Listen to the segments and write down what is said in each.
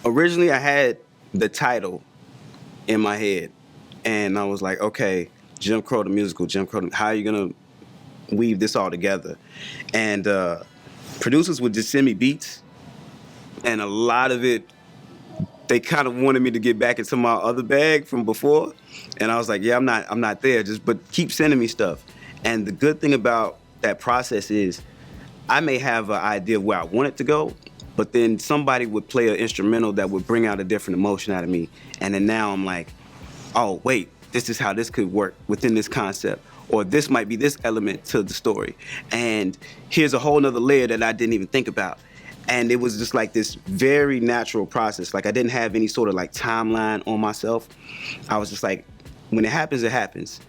originally I had the title in my head, and I was like, okay, Jim Crow the musical, Jim Crow, how are you gonna weave this all together? And producers would just send me beats, and a lot of it, they kind of wanted me to get back into my other bag from before, and I was like, yeah, I'm not there. But keep sending me stuff. And the good thing about that process is, I may have an idea of where I want it to go, but then somebody would play an instrumental that would bring out a different emotion out of me, and then now I'm like, oh wait, this is how this could work within this concept, or this might be this element to the story, and here's a whole nother layer that I didn't even think about. And it was just like this very natural process. Like I didn't have any sort of like timeline on myself. I was just like, when it happens, it happens.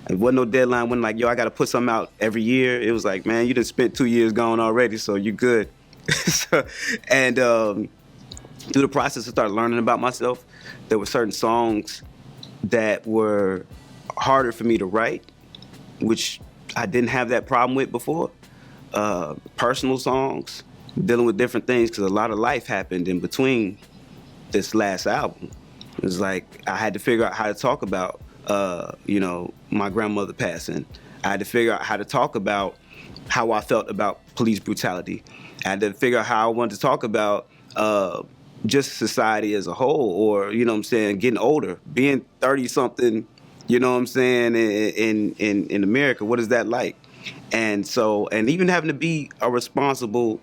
There wasn't no deadline. When like, yo, I got to put something out every year. It was like, man, you done spent 2 years gone already, so you good. And through the process, I started learning about myself. There were certain songs that were harder for me to write, which I didn't have that problem with before. Personal songs, dealing with different things, because a lot of life happened in between this last album. It was like I had to figure out how to talk about, my grandmother passing. I had to figure out how to talk about how I felt about police brutality. I had to figure out how I wanted to talk about just society as a whole, or, you know what I'm saying, getting older, being 30-something, you know what I'm saying, in America. What is that like? And so, and even having to be a responsible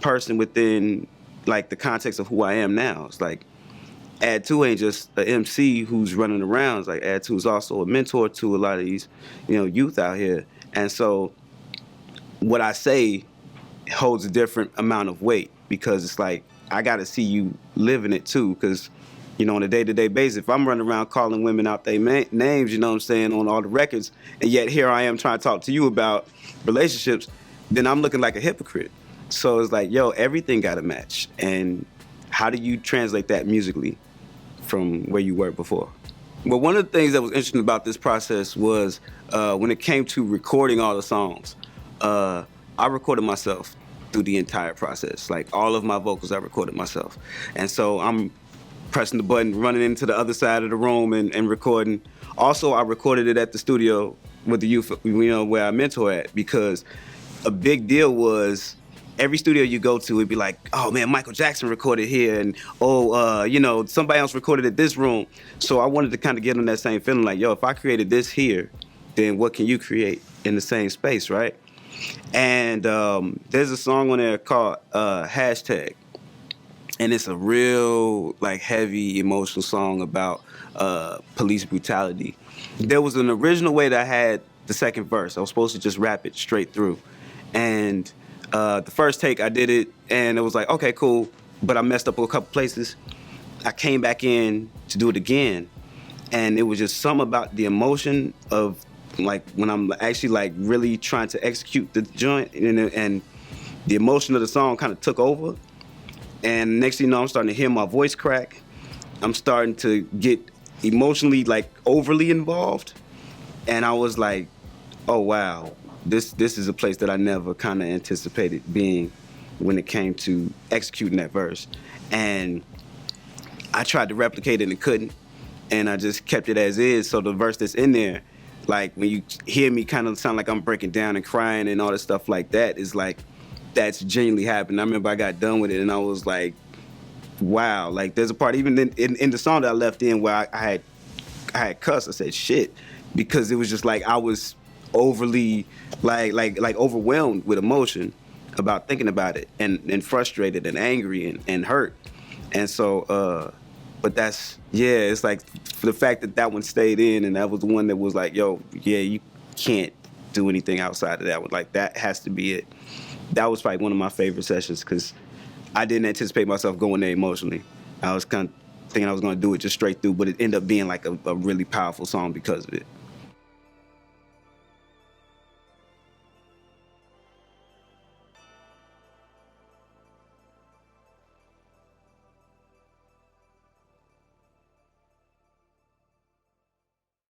person within like the context of who I am now. It's like Ad 2 ain't just an MC who's running around. It's like Ad 2 is also a mentor to a lot of these, youth out here. And so what I say holds a different amount of weight, because it's like I got to see you living it too, because on a day-to-day basis, if I'm running around calling women out their names, you know what I'm saying, on all the records, and yet here I am trying to talk to you about relationships, then I'm looking like a hypocrite. So it's like, yo, everything got to match. And how do you translate that musically from where you were before? Well, one of the things that was interesting about this process was when it came to recording all the songs, I recorded myself through the entire process. Like all of my vocals, I recorded myself. And so I'm pressing the button, running into the other side of the room and recording. Also, I recorded it at the studio with the youth, where I mentor at, because a big deal was every studio you go to, it'd be like, oh man, Michael Jackson recorded here, and somebody else recorded at this room. So I wanted to kind of get on that same feeling, like, yo, if I created this here, then what can you create in the same space, right? And there's a song on there called Hashtag. And it's a real, like, heavy, emotional song about police brutality. There was an original way that I had the second verse. I was supposed to just rap it straight through. And the first take, I did it, and it was like, okay, cool. But I messed up a couple places. I came back in to do it again. And it was just something about the emotion of, like, when I'm actually, like, really trying to execute the joint, and the emotion of the song kind of took over. And next thing you know, I'm starting to hear my voice crack. I'm starting to get emotionally, like, overly involved. And I was like, oh, wow, this is a place that I never kind of anticipated being when it came to executing that verse. And I tried to replicate it and couldn't. And I just kept it as is. So the verse that's in there, like, when you hear me kind of sound like I'm breaking down and crying and all this stuff like that, is like, that's genuinely happened. I remember I got done with it and I was like, wow. Like, there's a part even in the song that I left in where I had cussed. I said shit, because it was just like I was overly like overwhelmed with emotion about thinking about it, and frustrated and angry and hurt. And so but that's, yeah, it's like for the fact that one stayed in, and that was the one that was like, yo, yeah, you can't do anything outside of that one. Like, that has to be it. That was probably one of my favorite sessions, because I didn't anticipate myself going there emotionally. I was kind of thinking I was going to do it just straight through, but it ended up being like a really powerful song because of it.